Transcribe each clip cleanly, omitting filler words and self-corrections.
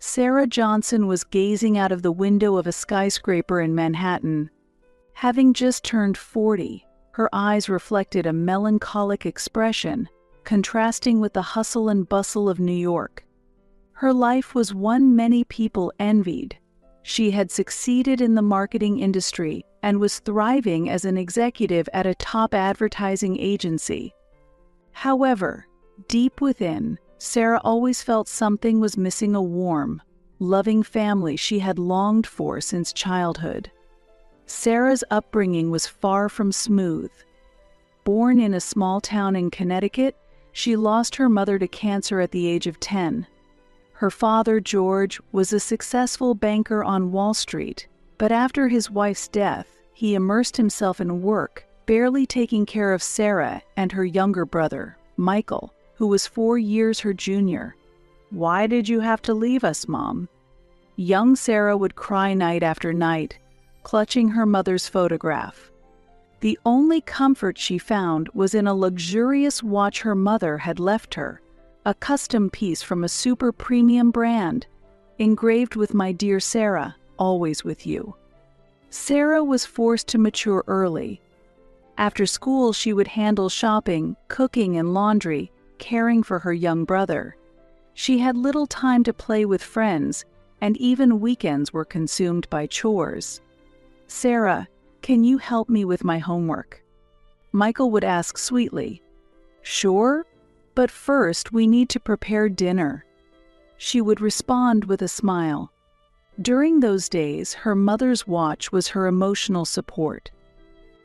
Sarah Johnson was gazing out of the window of a skyscraper in Manhattan. Having just turned 40, her eyes reflected a melancholic expression, contrasting with the hustle and bustle of New York. Her life was one many people envied. She had succeeded in the marketing industry and was thriving as an executive at a top advertising agency. However, deep within, Sarah always felt something was missing: a warm, loving family she had longed for since childhood. Sarah's upbringing was far from smooth. Born in a small town in Connecticut, she lost her mother to cancer at the age of 10. Her father, George, was a successful banker on Wall Street, but after his wife's death, he immersed himself in work, barely taking care of Sarah and her younger brother, Michael, who was 4 years her junior. "Why did you have to leave us, Mom?" Young Sarah would cry night after night, clutching her mother's photograph. The only comfort she found was in a luxurious watch her mother had left her, a custom piece from a super premium brand, engraved with "My dear Sarah, always with you." Sarah was forced to mature early. After school, she would handle shopping, cooking, and laundry, caring for her young brother. She had little time to play with friends, and even weekends were consumed by chores. "Sarah, can you help me with my homework?" Michael would ask sweetly. "Sure, but first we need to prepare dinner." She would respond with a smile. During those days, her mother's watch was her emotional support.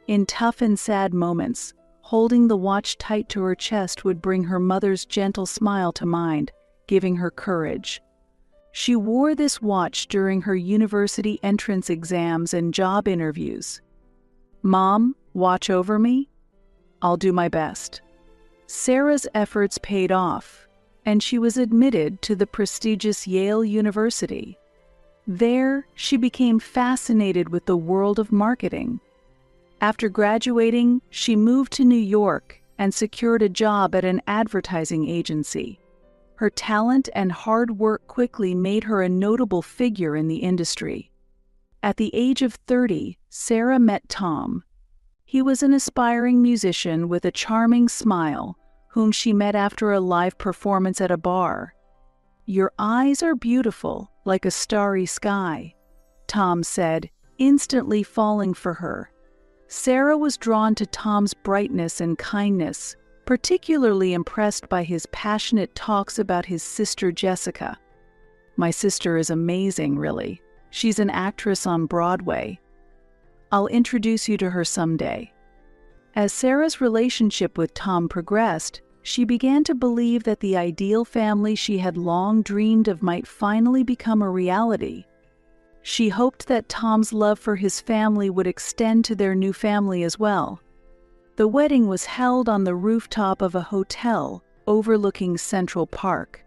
In tough and sad moments, holding the watch tight to her chest would bring her mother's gentle smile to mind, giving her courage. She wore this watch during her university entrance exams and job interviews. "Mom, watch over me? I'll do my best." Sarah's efforts paid off, and she was admitted to the prestigious Yale University. There, she became fascinated with the world of marketing. After graduating, she moved to New York and secured a job at an advertising agency. Her talent and hard work quickly made her a notable figure in the industry. At the age of 30, Sarah met Tom. He was an aspiring musician with a charming smile, whom she met after a live performance at a bar. "Your eyes are beautiful, like a starry sky," Tom said, instantly falling for her. Sarah was drawn to Tom's brightness and kindness, particularly impressed by his passionate talks about his sister Jessica. "My sister is amazing, really. She's an actress on Broadway. I'll introduce you to her someday." As Sarah's relationship with Tom progressed, she began to believe that the ideal family she had long dreamed of might finally become a reality. She hoped that Tom's love for his family would extend to their new family as well. The wedding was held on the rooftop of a hotel overlooking Central Park.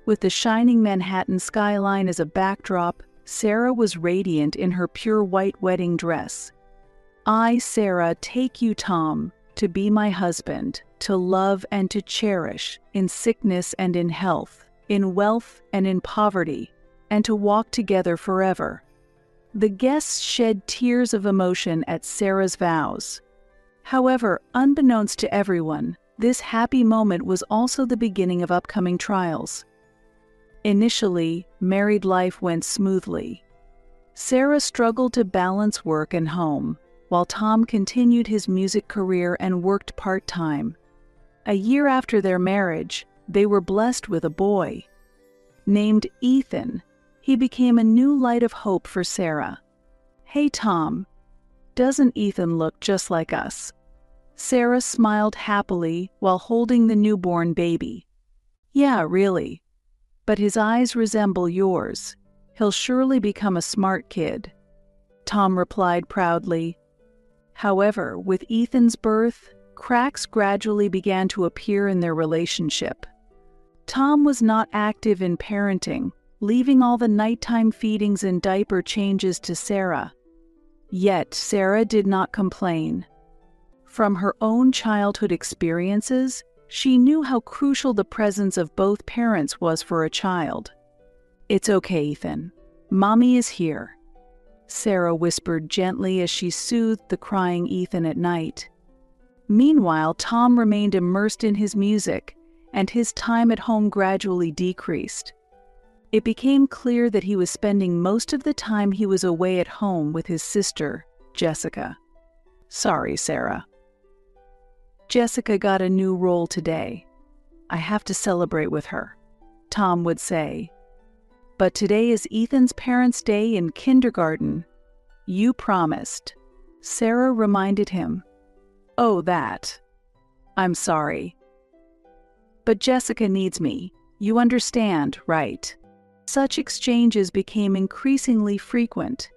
With the shining Manhattan skyline as a backdrop, Sarah was radiant in her pure white wedding dress. "I, Sarah, take you, Tom, to be my husband, to love and to cherish, in sickness and in health, in wealth and in poverty, and to walk together forever." The guests shed tears of emotion at Sarah's vows. However, unbeknownst to everyone, this happy moment was also the beginning of upcoming trials. Initially, married life went smoothly. Sarah struggled to balance work and home, while Tom continued his music career and worked part-time. A year after their marriage, they were blessed with a boy. Named Ethan, he became a new light of hope for Sarah. "Hey, Tom, doesn't Ethan look just like us?" Sarah smiled happily while holding the newborn baby. "Yeah, really. But his eyes resemble yours. He'll surely become a smart kid," Tom replied proudly. However, with Ethan's birth, cracks gradually began to appear in their relationship. Tom was not active in parenting, leaving all the nighttime feedings and diaper changes to Sarah. Yet Sarah did not complain. From her own childhood experiences, she knew how crucial the presence of both parents was for a child. "It's okay, Ethan. Mommy is here," Sarah whispered gently as she soothed the crying Ethan at night. Meanwhile, Tom remained immersed in his music, and his time at home gradually decreased. It became clear that he was spending most of the time he was away at home with his sister, Jessica. "Sorry, Sarah. Jessica got a new role today. I have to celebrate with her," Tom would say. "But today is Ethan's parents' day in kindergarten. You promised," Sarah reminded him. "Oh, that. I'm sorry. But Jessica needs me. You understand, right?" Such exchanges became increasingly frequent.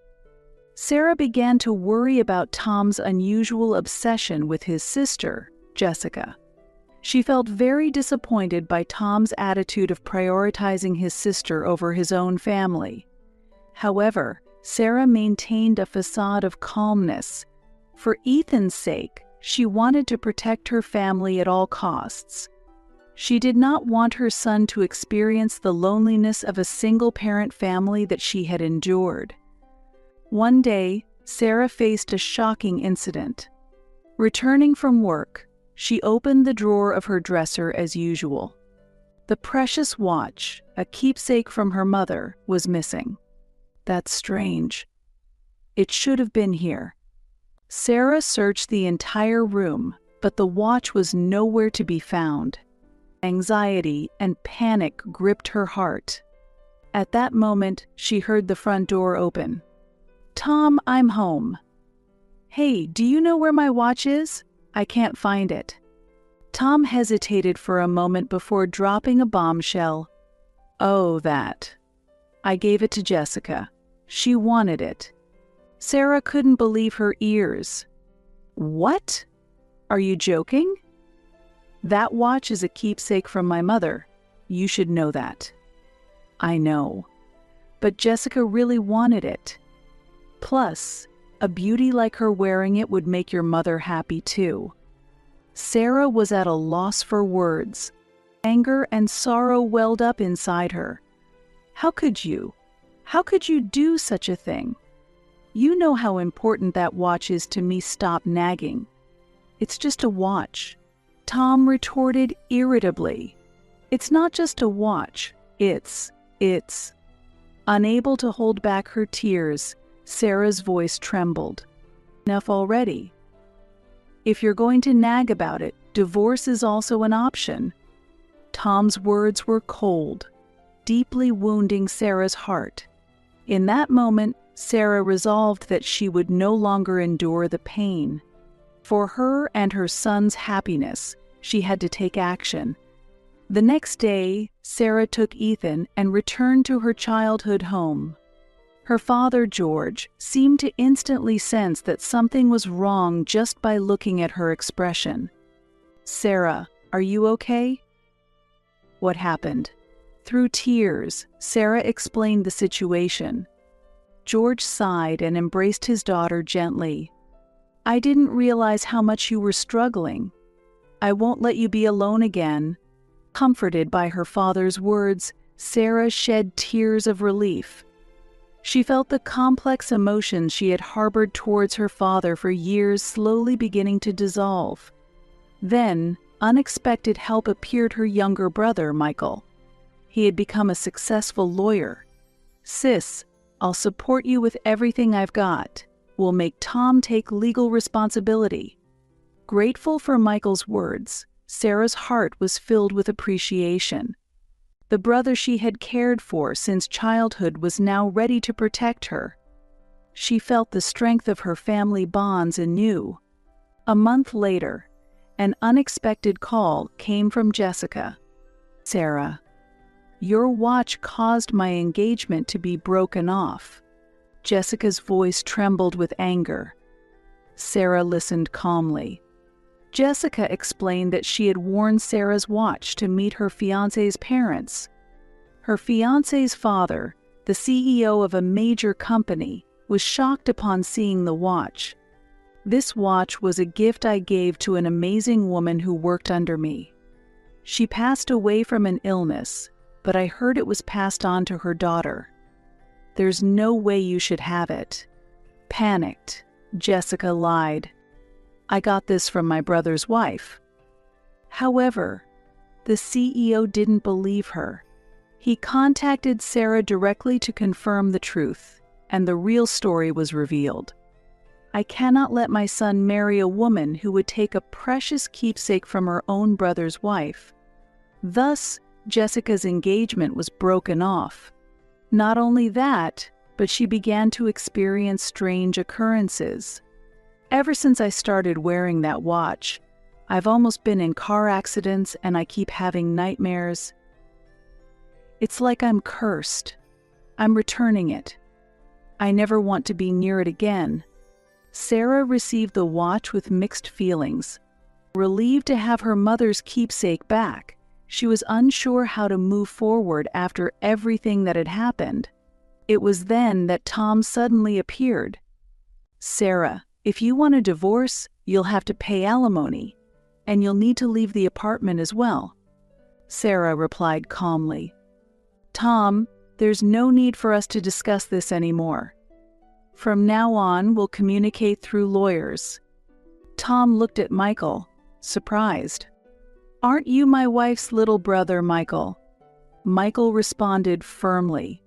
Sarah began to worry about Tom's unusual obsession with his sister, Jessica. She felt very disappointed by Tom's attitude of prioritizing his sister over his own family. However, Sarah maintained a facade of calmness. For Ethan's sake, she wanted to protect her family at all costs. She did not want her son to experience the loneliness of a single-parent family that she had endured. One day, Sarah faced a shocking incident. Returning from work, she opened the drawer of her dresser as usual. The precious watch, a keepsake from her mother, was missing. "That's strange. It should have been here." Sarah searched the entire room, but the watch was nowhere to be found. Anxiety and panic gripped her heart. At that moment, she heard the front door open. "Tom, I'm home." "Hey, do you know where my watch is? I can't find it." Tom hesitated for a moment before dropping a bombshell. "Oh, that. I gave it to Jessica. She wanted it." Sarah couldn't believe her ears. "What? Are you joking?" "That watch is a keepsake from my mother. You should know that." "I know. But Jessica really wanted it. Plus, a beauty like her wearing it would make your mother happy too." Sarah was at a loss for words. Anger and sorrow welled up inside her. How could you? How could you do such a thing? You know how important that watch is to me. Stop nagging. It's just a watch," Tom retorted irritably. "It's not just a watch. It's... Unable to hold back her tears, Sarah's voice trembled. "Enough already. If you're going to nag about it, divorce is also an option." Tom's words were cold, deeply wounding Sarah's heart. In that moment, Sarah resolved that she would no longer endure the pain. For her and her son's happiness, she had to take action. The next day, Sarah took Ethan and returned to her childhood home. Her father, George, seemed to instantly sense that something was wrong just by looking at her expression. "Sarah, are you okay?" "What happened?" Through tears, Sarah explained the situation. George sighed and embraced his daughter gently. "I didn't realize how much you were struggling. I won't let you be alone again." Comforted by her father's words, Sarah shed tears of relief. She felt the complex emotions she had harbored towards her father for years slowly beginning to dissolve. Then, unexpected help appeared: her younger brother, Michael. He had become a successful lawyer. "Sis, I'll support you with everything I've got. We'll make Tom take legal responsibility." Grateful for Michael's words, Sarah's heart was filled with appreciation. The brother she had cared for since childhood was now ready to protect her. She felt the strength of her family bonds anew. A month later, an unexpected call came from Jessica. "Sarah, your watch caused my engagement to be broken off." Jessica's voice trembled with anger. Sarah listened calmly. Jessica explained that she had worn Sarah's watch to meet her fiancé's parents. Her fiancé's father, the CEO of a major company, was shocked upon seeing the watch. "This watch was a gift I gave to an amazing woman who worked under me. She passed away from an illness, but I heard it was passed on to her daughter. There's no way you should have it. Panicked, Jessica lied. I got this from my brother's wife. However, the CEO didn't believe her. He contacted Sarah directly to confirm the truth, and the real story was revealed. I cannot let my son marry a woman who would take a precious keepsake from her own brother's wife. Thus, Jessica's engagement was broken off. Not only that, but she began to experience strange occurrences. Ever since I started wearing that watch, I've almost been in car accidents and I keep having nightmares. It's like I'm cursed. I'm returning it. I never want to be near it again. Sarah received the watch with mixed feelings. Relieved to have her mother's keepsake back, she was unsure how to move forward after everything that had happened. It was then that Tom suddenly appeared. "Sarah, if you want a divorce, you'll have to pay alimony, and you'll need to leave the apartment as well." Sarah replied calmly. "Tom, there's no need for us to discuss this anymore. From now on, we'll communicate through lawyers." Tom looked at Michael, surprised. "Aren't you my wife's little brother, Michael?" Michael responded firmly.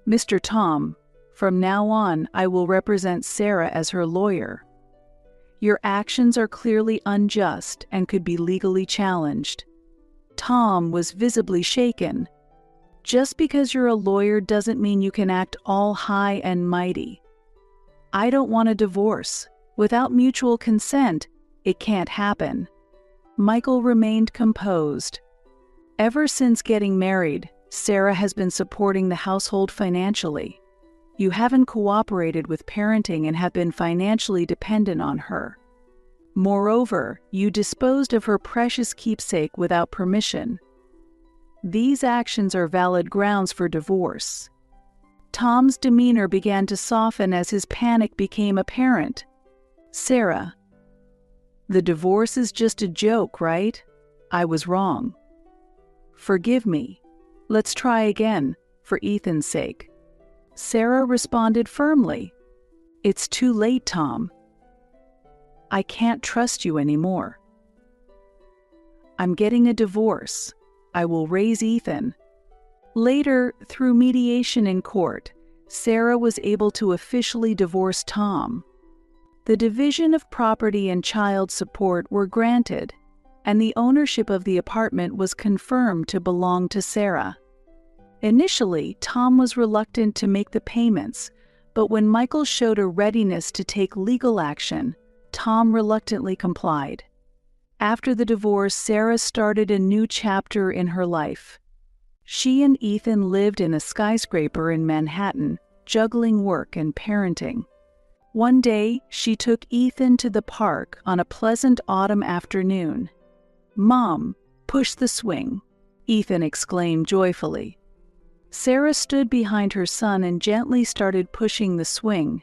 "Mr. Tom, from now on, I will represent Sarah as her lawyer. Your actions are clearly unjust and could be legally challenged." Tom was visibly shaken. "Just because you're a lawyer doesn't mean you can act all high and mighty. I don't want a divorce. Without mutual consent, it can't happen." Michael remained composed. "Ever since getting married, Sarah has been supporting the household financially. You haven't cooperated with parenting and have been financially dependent on her. Moreover, you disposed of her precious keepsake without permission. These actions are valid grounds for divorce." Tom's demeanor began to soften as his panic became apparent. "Sarah, the divorce is just a joke, right? I was wrong. Forgive me. Let's try again, for Ethan's sake." Sarah responded firmly. "It's too late, Tom. I can't trust you anymore. I'm getting a divorce. I will raise Ethan." Later, through mediation in court, Sarah was able to officially divorce Tom. The division of property and child support were granted, and the ownership of the apartment was confirmed to belong to Sarah. Initially, Tom was reluctant to make the payments, but when Michael showed a readiness to take legal action, Tom reluctantly complied. After the divorce, Sarah started a new chapter in her life. She and Ethan lived in a skyscraper in Manhattan, juggling work and parenting. One day, she took Ethan to the park on a pleasant autumn afternoon. "Mom, push the swing," Ethan exclaimed joyfully. Sarah stood behind her son and gently started pushing the swing.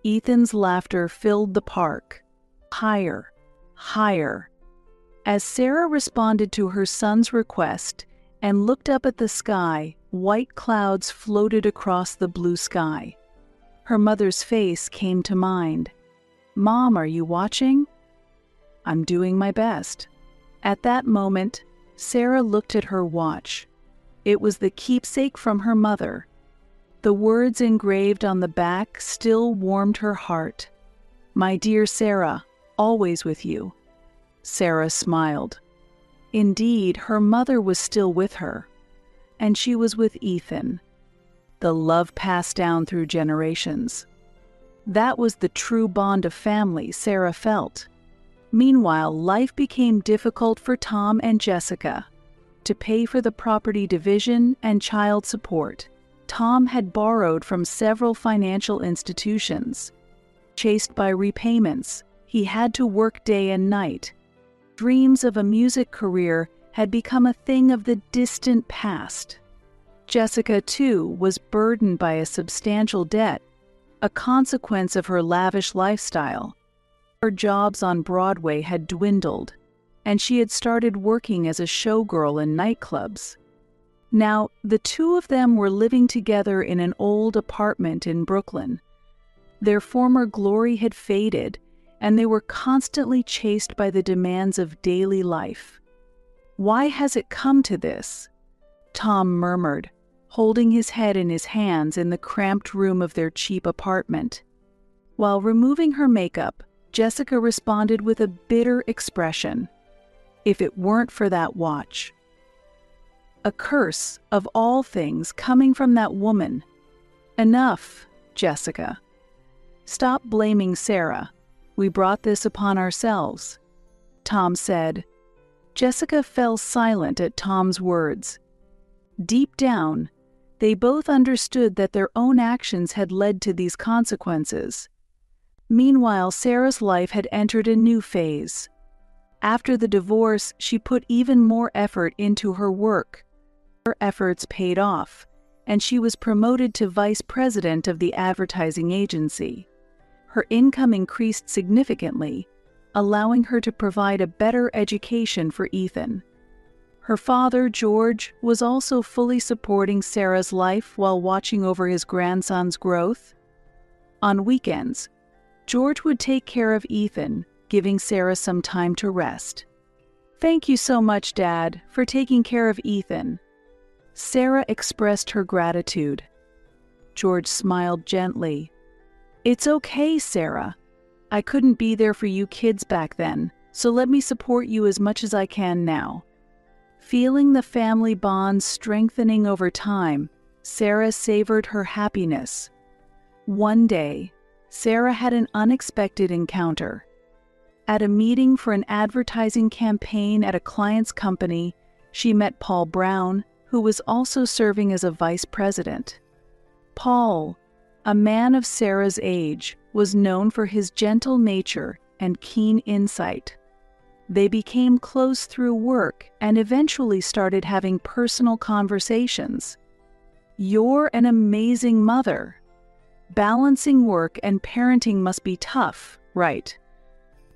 Ethan's laughter filled the park. Higher, higher. As Sarah responded to her son's request and looked up at the sky, white clouds floated across the blue sky. Her mother's face came to mind. "Mom, are you watching?" "I'm doing my best." At that moment, Sarah looked at her watch. It was the keepsake from her mother. The words engraved on the back still warmed her heart. "My dear Sarah, always with you." Sarah smiled. Indeed, her mother was still with her, and she was with Ethan. The love passed down through generations. That was the true bond of family Sarah felt. Meanwhile, life became difficult for Tom and Jessica. To pay for the property division and child support, Tom had borrowed from several financial institutions. Chased by repayments, he had to work day and night. Dreams of a music career had become a thing of the distant past. Jessica, too, was burdened by a substantial debt, a consequence of her lavish lifestyle. Her jobs on Broadway had dwindled, and she had started working as a showgirl in nightclubs. Now, the two of them were living together in an old apartment in Brooklyn. Their former glory had faded, and they were constantly chased by the demands of daily life. "Why has it come to this?" Tom murmured, holding his head in his hands in the cramped room of their cheap apartment. While removing her makeup, Jessica responded with a bitter expression. "If it weren't for that watch." A curse, of all things, coming from that woman. "Enough, Jessica. Stop blaming Sarah. We brought this upon ourselves," Tom said. Jessica fell silent at Tom's words. Deep down, they both understood that their own actions had led to these consequences. Meanwhile, Sarah's life had entered a new phase. After the divorce, she put even more effort into her work. Her efforts paid off, and she was promoted to vice president of the advertising agency. Her income increased significantly, allowing her to provide a better education for Ethan. Her father, George, was also fully supporting Sarah's life while watching over his grandson's growth. On weekends, George would take care of Ethan, giving Sarah some time to rest. "Thank you so much, Dad, for taking care of Ethan." Sarah expressed her gratitude. George smiled gently. "It's okay, Sarah. I couldn't be there for you kids back then, so let me support you as much as I can now." Feeling the family bonds strengthening over time, Sarah savored her happiness. One day, Sarah had an unexpected encounter. At a meeting for an advertising campaign at a client's company, she met Paul Brown, who was also serving as a vice president. Paul, a man of Sarah's age, was known for his gentle nature and keen insight. They became close through work and eventually started having personal conversations. "You're an amazing mother. Balancing work and parenting must be tough, right?"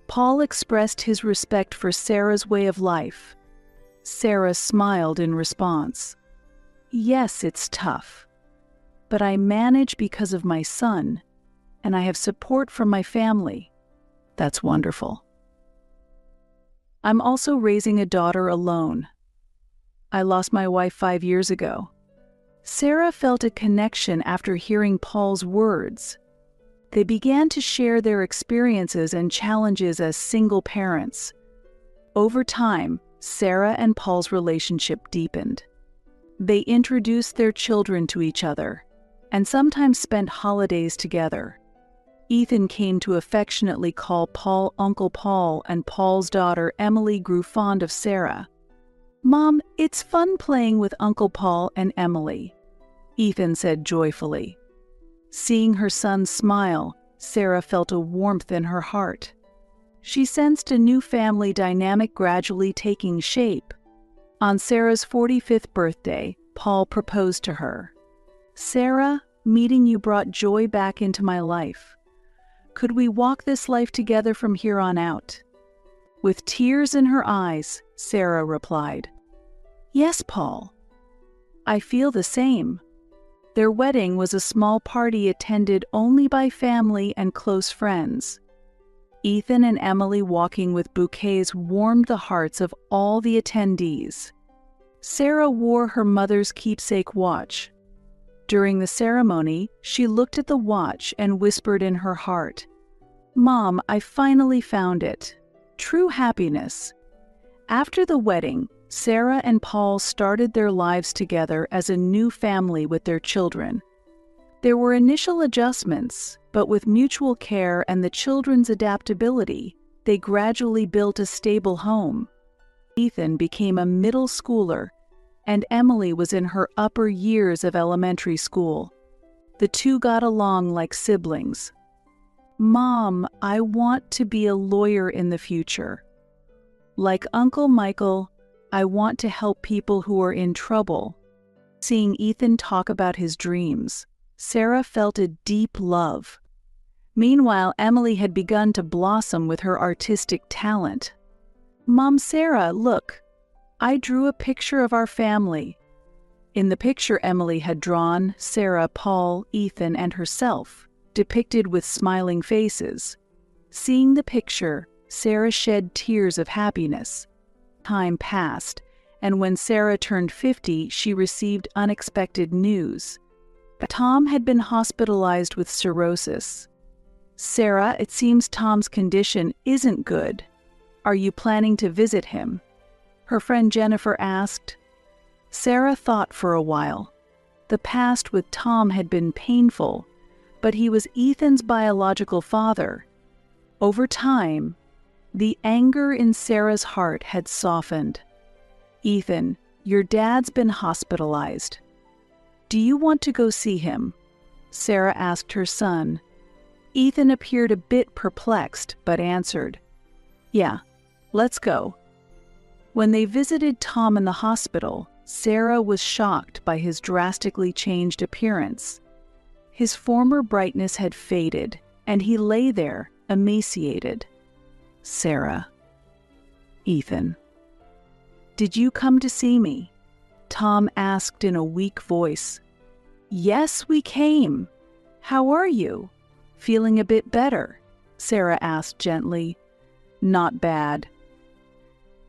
Paul expressed his respect for Sarah's way of life. Sarah smiled in response. "Yes, it's tough. But I manage because of my son, and I have support from my family. That's wonderful. I'm also raising a daughter alone. I lost my wife 5 years ago." Sarah felt a connection after hearing Paul's words. They began to share their experiences and challenges as single parents. Over time, Sarah and Paul's relationship deepened. They introduced their children to each other, and sometimes spent holidays together. Ethan came to affectionately call Paul Uncle Paul, and Paul's daughter Emily grew fond of Sarah. "Mom, it's fun playing with Uncle Paul and Emily," Ethan said joyfully. Seeing her son smile, Sarah felt a warmth in her heart. She sensed a new family dynamic gradually taking shape. On Sarah's 45th birthday, Paul proposed to her. "Sarah, meeting you brought joy back into my life. Could we walk this life together from here on out?" With tears in her eyes, Sarah replied, "Yes, Paul. I feel the same." Their wedding was a small party attended only by family and close friends. Ethan and Emily walking with bouquets warmed the hearts of all the attendees. Sarah wore her mother's keepsake watch. During the ceremony, she looked at the watch and whispered in her heart, "Mom, I finally found it. True happiness." After the wedding, Sarah and Paul started their lives together as a new family with their children. There were initial adjustments, but with mutual care and the children's adaptability, they gradually built a stable home. Ethan became a middle schooler, and Emily was in her upper years of elementary school. The two got along like siblings. "Mom, I want to be a lawyer in the future. Like Uncle Michael, I want to help people who are in trouble." Seeing Ethan talk about his dreams, Sarah felt a deep love. Meanwhile, Emily had begun to blossom with her artistic talent. "Mom, Sarah, look. I drew a picture of our family. In the picture Emily had drawn, Sarah, Paul, Ethan, and herself, depicted with smiling faces. Seeing the picture, Sarah shed tears of happiness. Time passed, and when Sarah turned 50, she received unexpected news. Tom had been hospitalized with cirrhosis. "Sarah, it seems Tom's condition isn't good. Are you planning to visit him?" her friend Jennifer asked. Sarah thought for a while. The past with Tom had been painful, but he was Ethan's biological father. Over time, the anger in Sarah's heart had softened. "Ethan, your dad's been hospitalized. Do you want to go see him?" Sarah asked her son. Ethan appeared a bit perplexed, but answered, "Yeah, let's go." When they visited Tom in the hospital, Sarah was shocked by his drastically changed appearance. His former brightness had faded, and he lay there, emaciated. "Sarah." "Ethan." "Did you come to see me?" Tom asked in a weak voice. "Yes, we came. How are you? Feeling a bit better?" Sarah asked gently. "Not bad."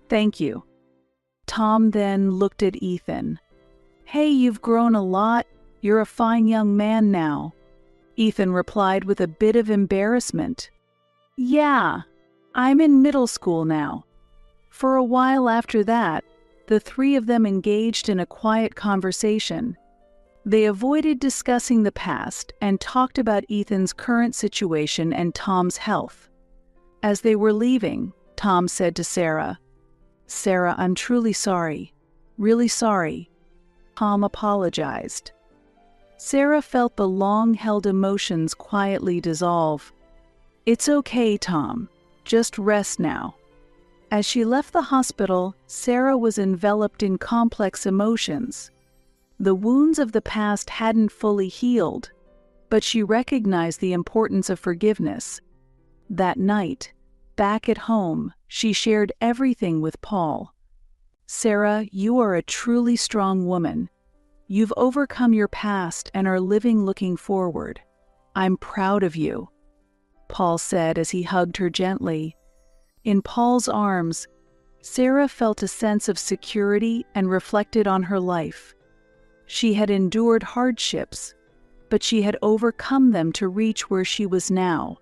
"Thank you." Tom then looked at Ethan. "Hey, you've grown a lot. You're a fine young man now." Ethan replied with a bit of embarrassment. "Yeah, I'm in middle school now." For a while after that, the three of them engaged in a quiet conversation. They avoided discussing the past and talked about Ethan's current situation and Tom's health. As they were leaving, Tom said to Sarah, "Sarah, I'm truly sorry. Really sorry." Tom apologized. Sarah felt the long-held emotions quietly dissolve. "It's okay, Tom. Just rest now." As she left the hospital, Sarah was enveloped in complex emotions. The wounds of the past hadn't fully healed, but she recognized the importance of forgiveness. That night, back at home, she shared everything with Paul. "Sarah, you are a truly strong woman. You've overcome your past and are living looking forward. I'm proud of you," Paul said as he hugged her gently. In Paul's arms, Sarah felt a sense of security and reflected on her life. She had endured hardships, but she had overcome them to reach where she was now.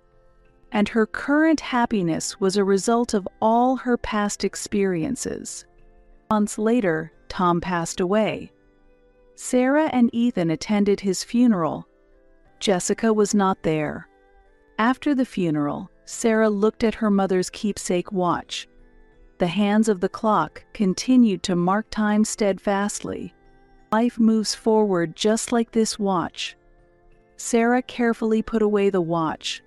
And her current happiness was a result of all her past experiences. Months later, Tom passed away. Sarah and Ethan attended his funeral. Jessica was not there. After the funeral, Sarah looked at her mother's keepsake watch. The hands of the clock continued to mark time steadfastly. Life moves forward just like this watch. Sarah carefully put away the watch.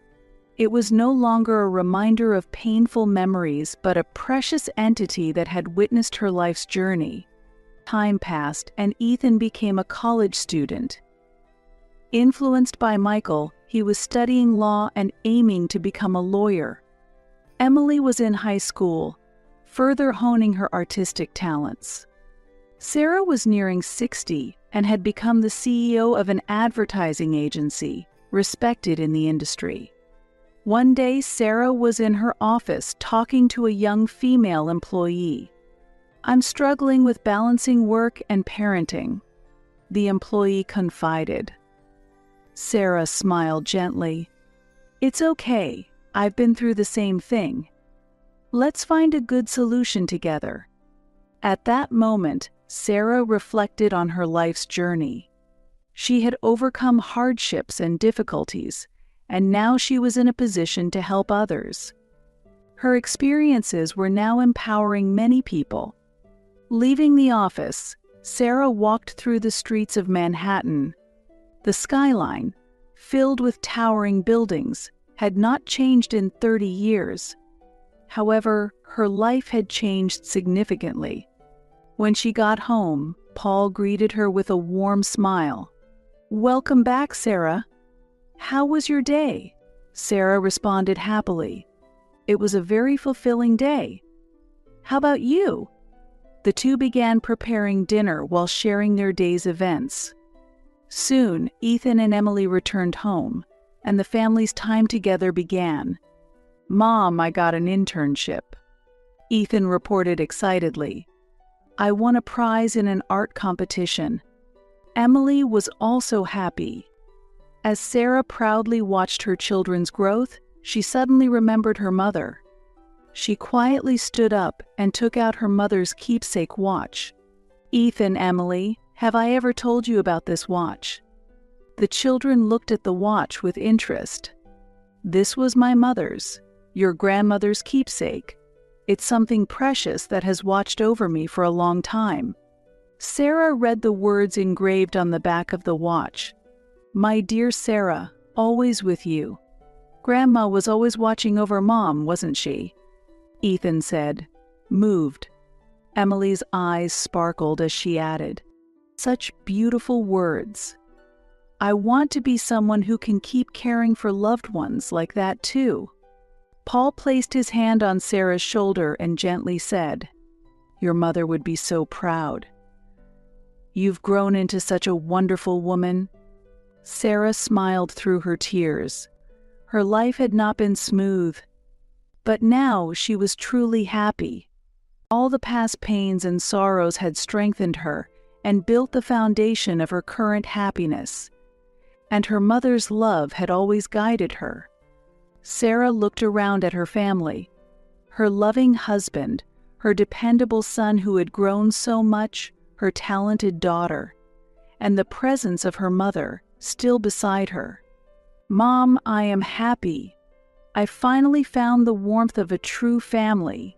It was no longer a reminder of painful memories, but a precious entity that had witnessed her life's journey. Time passed, and Ethan became a college student. Influenced by Michael, he was studying law and aiming to become a lawyer. Emily was in high school, further honing her artistic talents. Sarah was nearing 60 and had become the CEO of an advertising agency, respected in the industry. One day, Sarah was in her office talking to a young female employee. "I'm struggling with balancing work and parenting," the employee confided. Sarah smiled gently. "It's okay. I've been through the same thing. Let's find a good solution together." At that moment, Sarah reflected on her life's journey. She had overcome hardships and difficulties, and now she was in a position to help others. Her experiences were now empowering many people. Leaving the office, Sarah walked through the streets of Manhattan. The skyline, filled with towering buildings, had not changed in 30 years. However, her life had changed significantly. When she got home, Paul greeted her with a warm smile. "Welcome back, Sarah. How was your day?" Sarah responded happily. "It was a very fulfilling day. How about you?" The two began preparing dinner while sharing their day's events. Soon, Ethan and Emily returned home, and the family's time together began. "Mom, I got an internship," Ethan reported excitedly. "I won a prize in an art competition." Emily was also happy. As Sarah proudly watched her children's growth, she suddenly remembered her mother. She quietly stood up and took out her mother's keepsake watch. "Ethan, Emily, have I ever told you about this watch?" The children looked at the watch with interest. "This was my mother's, your grandmother's keepsake. It's something precious that has watched over me for a long time." Sarah read the words engraved on the back of the watch. "My dear Sarah, always with you. Grandma was always watching over Mom, wasn't she?" Ethan said, moved. Emily's eyes sparkled as she added, "Such beautiful words. I want to be someone who can keep caring for loved ones like that too." Paul placed his hand on Sarah's shoulder and gently said, "Your mother would be so proud. You've grown into such a wonderful woman." Sarah smiled through her tears. Her life had not been smooth, but now she was truly happy. All the past pains and sorrows had strengthened her and built the foundation of her current happiness, and her mother's love had always guided her. Sarah looked around at her family. Her loving husband, her dependable son who had grown so much, her talented daughter, and the presence of her mother still beside her. "Mom, I am happy. I finally found the warmth of a true family."